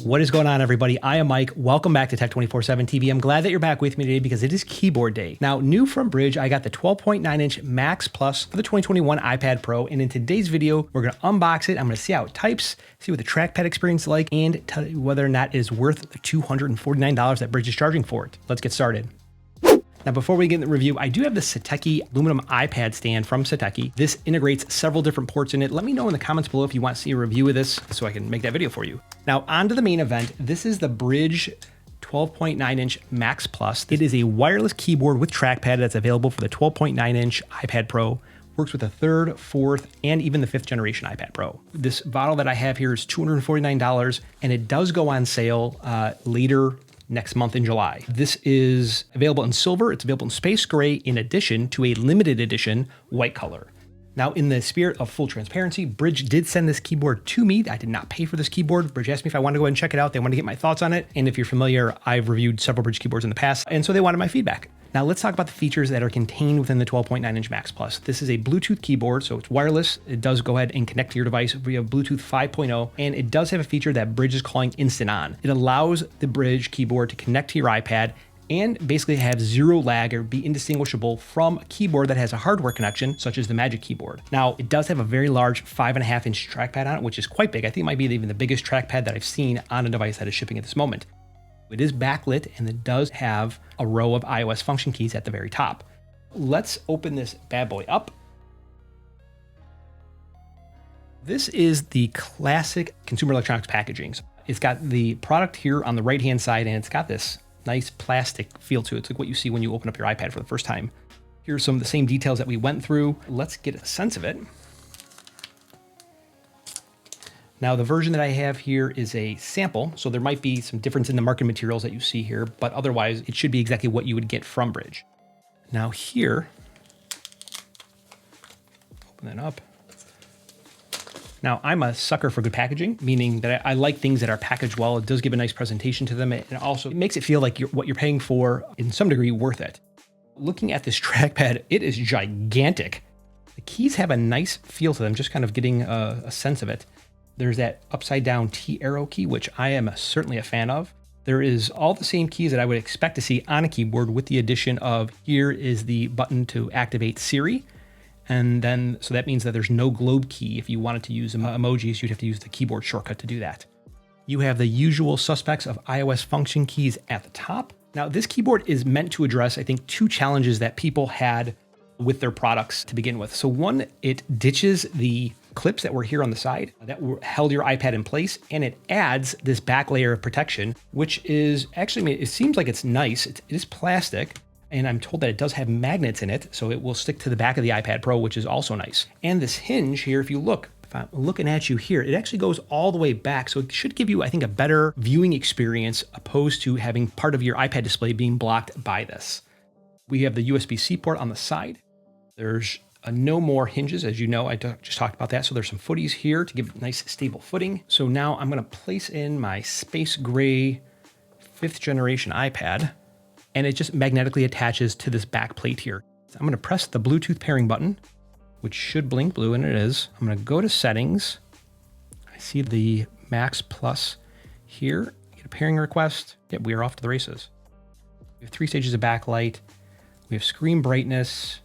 What is going on, everybody? I am Mike. Welcome back to Tech 24/7 TV. I'm glad that you're back with me today because it is keyboard day. Now, new from Brydge, I got the 12.9-inch Max Plus for the 2021 iPad Pro, and in today's video, we're going to unbox it. I'm going to see how it types, see what the trackpad experience is like, and tell you whether or not it is worth the $249 that Brydge is charging for it. Let's get started. Now, before we get in the review, I do have the Satechi aluminum iPad stand from Satechi. This integrates several different ports in it. Let me know in the comments below if you want to see a review of this so I can make that video for you. Now, on to the main event. This is the Brydge 12.9-inch Max Plus. It is a wireless keyboard with trackpad that's available for the 12.9-inch iPad Pro. Works with the third, fourth, and even the fifth generation iPad Pro. This model that I have here is $249, and it does go on sale later next month in July. This is available in silver, it's available in space gray, in addition to a limited edition white color. Now, in the spirit of full transparency, Brydge did send this keyboard to me. I did not pay for this keyboard. Brydge asked me if I wanted to go ahead and check it out. They wanted to get my thoughts on it. And if you're familiar, I've reviewed several Brydge keyboards in the past, and so they wanted my feedback. Now let's talk about the features that are contained within the 12.9-inch Max Plus. This is a Bluetooth keyboard, so it's wireless. It does go ahead and connect to your device via Bluetooth 5.0, and it does have a feature that Brydge is calling Instant On. It allows the Brydge keyboard to connect to your iPad and basically have zero lag or be indistinguishable from a keyboard that has a hardware connection, such as the Magic Keyboard. Now, it does have a very large 5.5-inch trackpad on it, which is quite big. I think it might be even the biggest trackpad that I've seen on a device that is shipping at this moment. It is backlit, and it does have a row of iOS function keys at the very top. Let's open this bad boy up. This is the classic consumer electronics packaging. It's got the product here on the right-hand side, and it's got this nice plastic feel to it. It's like what you see when you open up your iPad for the first time. Here's some of the same details that we went through. Let's get a sense of it. Now, the version that I have here is a sample, so there might be some difference in the marketing materials that you see here, but otherwise it should be exactly what you would get from Brydge. Now here, open that up. Now, I'm a sucker for good packaging, meaning that I like things that are packaged well. It does give a nice presentation to them, and also it makes it feel like what you're paying for, in some degree, worth it. Looking at this trackpad, it is gigantic. The keys have a nice feel to them, just kind of getting a sense of it. There's that upside down T arrow key, which I am certainly a fan of. There is all the same keys that I would expect to see on a keyboard, with the addition of here is the button to activate Siri. And then, so that means that there's no globe key. If you wanted to use emojis, you'd have to use the keyboard shortcut to do that. You have the usual suspects of iOS function keys at the top. Now, this keyboard is meant to address, I think, two challenges that people had with their products to begin with. So one, it ditches the clips that were here on the side that held your iPad in place, and it adds this back layer of protection, which is actually, it seems like it's nice. It is plastic, and I'm told that it does have magnets in it, so it will stick to the back of the iPad Pro, which is also nice. And this hinge here, if you look, if I'm looking at you here, it actually goes all the way back, so it should give you, I think, a better viewing experience opposed to having part of your iPad display being blocked by this. We have the USB-C port on the side. There's no more hinges, as you know, I just talked about that. So there's some footies here to give nice stable footing. So now I'm going to place in my space gray 5th generation iPad, and it just magnetically attaches to this back plate here. So I'm going to press the Bluetooth pairing button, which should blink blue, and it is. I'm going to go to settings. I see the Max Plus here. Get a pairing request. Yep, we are off to the races. We have 3 stages of backlight. We have screen brightness,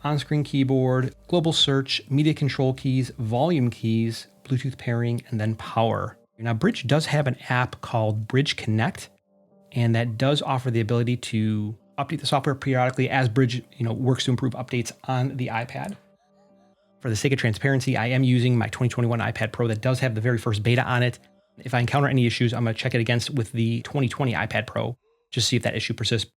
on-screen keyboard, global search, media control keys, volume keys, Bluetooth pairing, and then power. Now, Brydge does have an app called Brydge Connect, and that does offer the ability to update the software periodically as Brydge, works to improve updates on the iPad. For the sake of transparency, I am using my 2021 iPad Pro that does have the very first beta on it. If I encounter any issues, I'm going to check it against with the 2020 iPad Pro, just to see if that issue persists.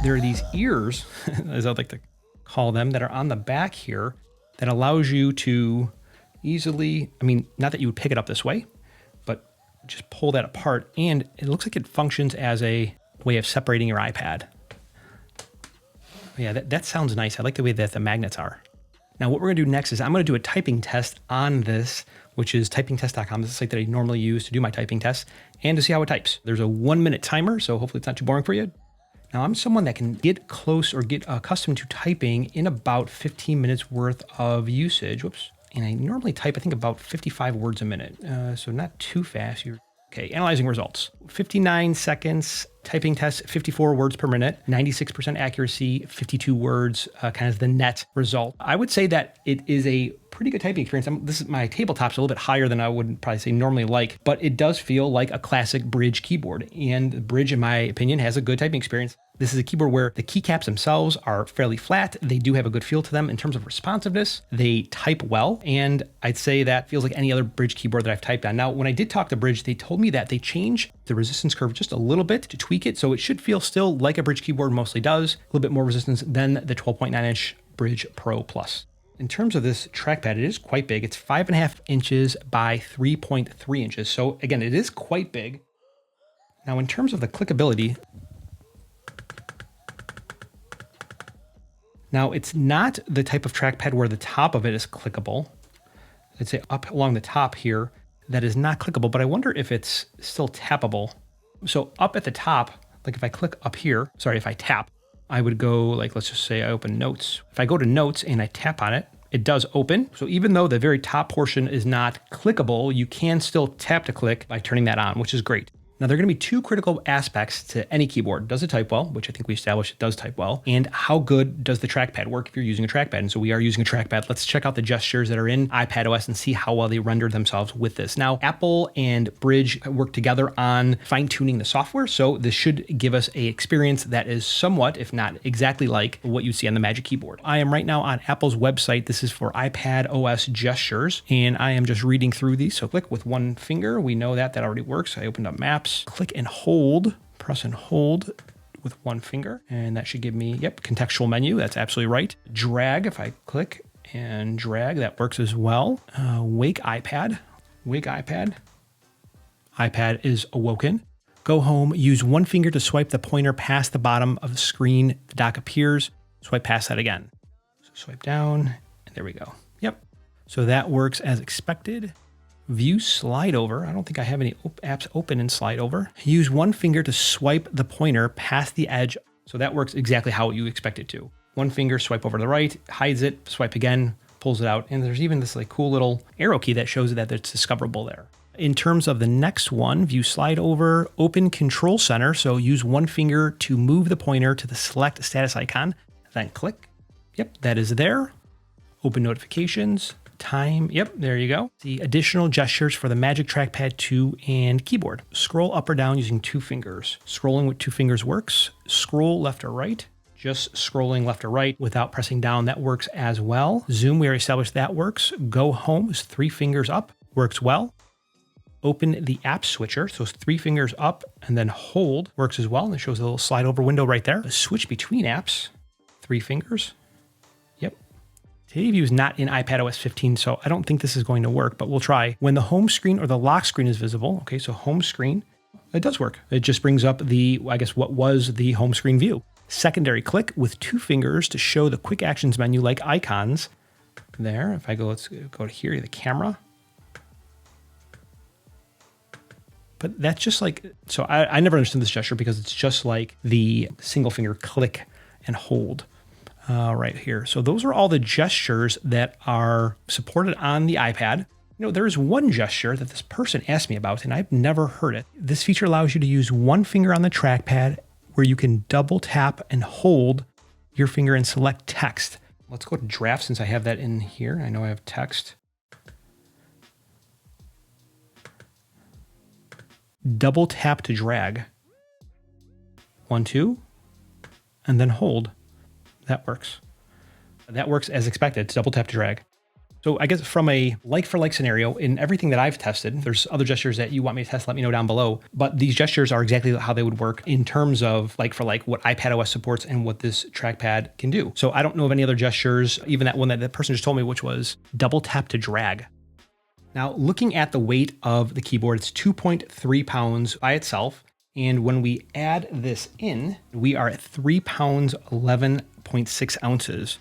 There are these ears, as I'd like to call them, that are on the back here that allows you to easily, not that you would pick it up this way, but just pull that apart. And it looks like it functions as a way of separating your iPad. Yeah, that sounds nice. I like the way that the magnets are. Now, what we're going to do next is I'm going to do a typing test on this, which is typingtest.com. This is the site that I normally use to do my typing tests and to see how it types. There's a 1-minute timer, so hopefully it's not too boring for you. Now, I'm someone that can get close or get accustomed to typing in about 15 minutes worth of usage. Whoops. and I normally type, I think, about 55 words a minute. So not too fast. Okay, analyzing results. 59 seconds, typing test, 54 words per minute, 96% accuracy, 52 words, kind of the net result. I would say that it is a pretty good typing experience. This is my tabletop's a little bit higher than I would probably say normally like, but it does feel like a classic Brydge keyboard. And Brydge, in my opinion, has a good typing experience. This is a keyboard where the keycaps themselves are fairly flat. They do have a good feel to them in terms of responsiveness. They type well, and I'd say that feels like any other Brydge keyboard that I've typed on. Now, when I did talk to Brydge, they told me that they changed the resistance curve just a little bit to tweak it, so it should feel still like a Brydge keyboard mostly does, a little bit more resistance than the 12.9-inch Brydge Pro Plus. In terms of this trackpad, it is quite big. It's 5.5 inches by 3.3 inches. So again, it is quite big. Now, in terms of the clickability, now it's not the type of trackpad where the top of it is clickable. I'd say up along the top here, that is not clickable, but I wonder if it's still tappable. So up at the top, like if I click up here, sorry, if I tap, I would go like, let's just say I open Notes. If I go to Notes and I tap on it, it does open. So even though the very top portion is not clickable, you can still tap to click by turning that on, which is great. Now, there are going to be two critical aspects to any keyboard. Does it type well, which I think we established it does type well, and how good does the trackpad work if you're using a trackpad? And so we are using a trackpad. Let's check out the gestures that are in iPadOS and see how well they render themselves with this. Now, Apple and Brydge work together on fine-tuning the software, so this should give us an experience that is somewhat, if not exactly like what you see on the Magic Keyboard. I am right now on Apple's website. This is for iPadOS gestures, and I am just reading through these. So click with one finger. We know that already works. I opened up Maps. Click and hold, press and hold with one finger, and that should give me, yep, contextual menu. That's absolutely right. Drag, if I click and drag, that works as well. Wake iPad, iPad is awoken. Go home, use one finger to swipe the pointer past the bottom of the screen. The dock appears, swipe past that again. So swipe down, and there we go. Yep, so that works as expected. View slide over. I don't think I have any apps open in slide over. Use one finger to swipe the pointer past the edge. So that works exactly how you expect it to. One finger, swipe over to the right, hides it, swipe again, pulls it out. And there's even this like cool little arrow key that shows that it's discoverable there. In terms of the next one, view slide over, open control center. So use one finger to move the pointer to the select status icon, then click. Yep, that is there. Open notifications. Time, yep, there you go. The additional gestures for the Magic Trackpad 2 and keyboard. Scroll up or down using two fingers. Scrolling with two fingers works. Scroll left or right. Just scrolling left or right without pressing down, that works as well. Zoom, we already established that works. Go home is three fingers up, works well. Open the app switcher, so it's three fingers up and then hold, works as well. And it shows a little slide over window right there. Switch between apps, three fingers. Yep. Today's view is not in iPadOS 15, so I don't think this is going to work, but we'll try. When the home screen or the lock screen is visible, okay, so home screen, it does work. It just brings up the, I guess, what was the home screen view. Secondary click with two fingers to show the quick actions menu like icons. There, if I go, let's go to here, the camera. But that's just like, so I never understood this gesture because it's just like the single finger click and hold. Right here. So those are all the gestures that are supported on the iPad. You know, there is one gesture that this person asked me about, and I've never heard it. This feature allows you to use one finger on the trackpad where you can double tap and hold your finger and select text. Let's go to draft since I have that in here. I know I have text. Double tap to drag. 1, 2, and then hold. That works. That works as expected. It's double tap to drag. So I guess from a like for like scenario, in everything that I've tested, there's other gestures that you want me to test, let me know down below. But these gestures are exactly how they would work in terms of like for like what iPadOS supports and what this trackpad can do. So I don't know of any other gestures, even that one that the person just told me, which was double tap to drag. Now, looking at the weight of the keyboard, it's 2.3 pounds by itself. And when we add this in, we are at 3 pounds, 11.6 ounces.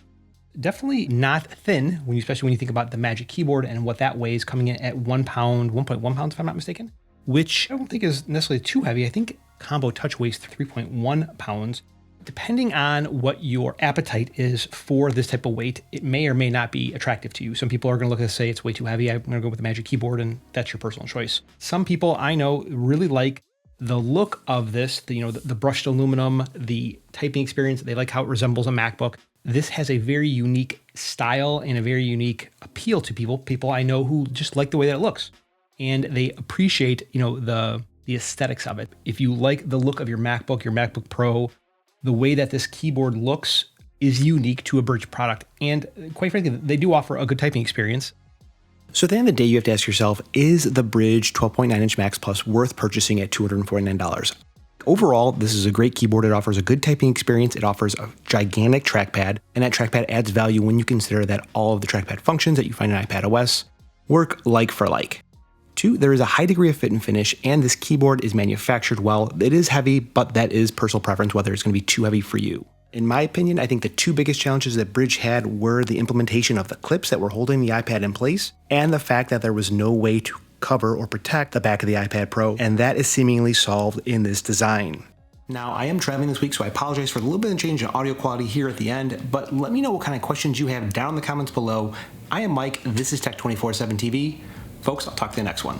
Definitely not thin, especially when you think about the Magic Keyboard and what that weighs, coming in at 1 pound, 1.1 pounds, if I'm not mistaken, which I don't think is necessarily too heavy. I think Combo Touch weighs 3.1 pounds. Depending on what your appetite is for this type of weight, it may or may not be attractive to you. Some people are going to look and say it's way too heavy. I'm going to go with the Magic Keyboard, and that's your personal choice. Some people I know really like the look of this, the brushed aluminum, the typing experience. They like how it resembles a MacBook. This has a very unique style and a very unique appeal to people. People I know who just like the way that it looks, and they appreciate, the aesthetics of it. If you like the look of your MacBook Pro, the way that this keyboard looks is unique to a Brydge product. And quite frankly, they do offer a good typing experience. So at the end of the day, you have to ask yourself, is the Brydge 12.9-inch Max Plus worth purchasing at $249? Overall, this is a great keyboard. It offers a good typing experience. It offers a gigantic trackpad, and that trackpad adds value when you consider that all of the trackpad functions that you find in iPadOS work like for like. 2, there is a high degree of fit and finish, and this keyboard is manufactured well. It is heavy, but that is personal preference, whether it's going to be too heavy for you. In my opinion, I think the 2 biggest challenges that Brydge had were the implementation of the clips that were holding the iPad in place, and the fact that there was no way to cover or protect the back of the iPad Pro, and that is seemingly solved in this design. Now, I am traveling this week, so I apologize for the little bit of change in audio quality here at the end, but let me know what kind of questions you have down in the comments below. I am Mike, this is Tech 24/7 TV. Folks, I'll talk to you in the next one.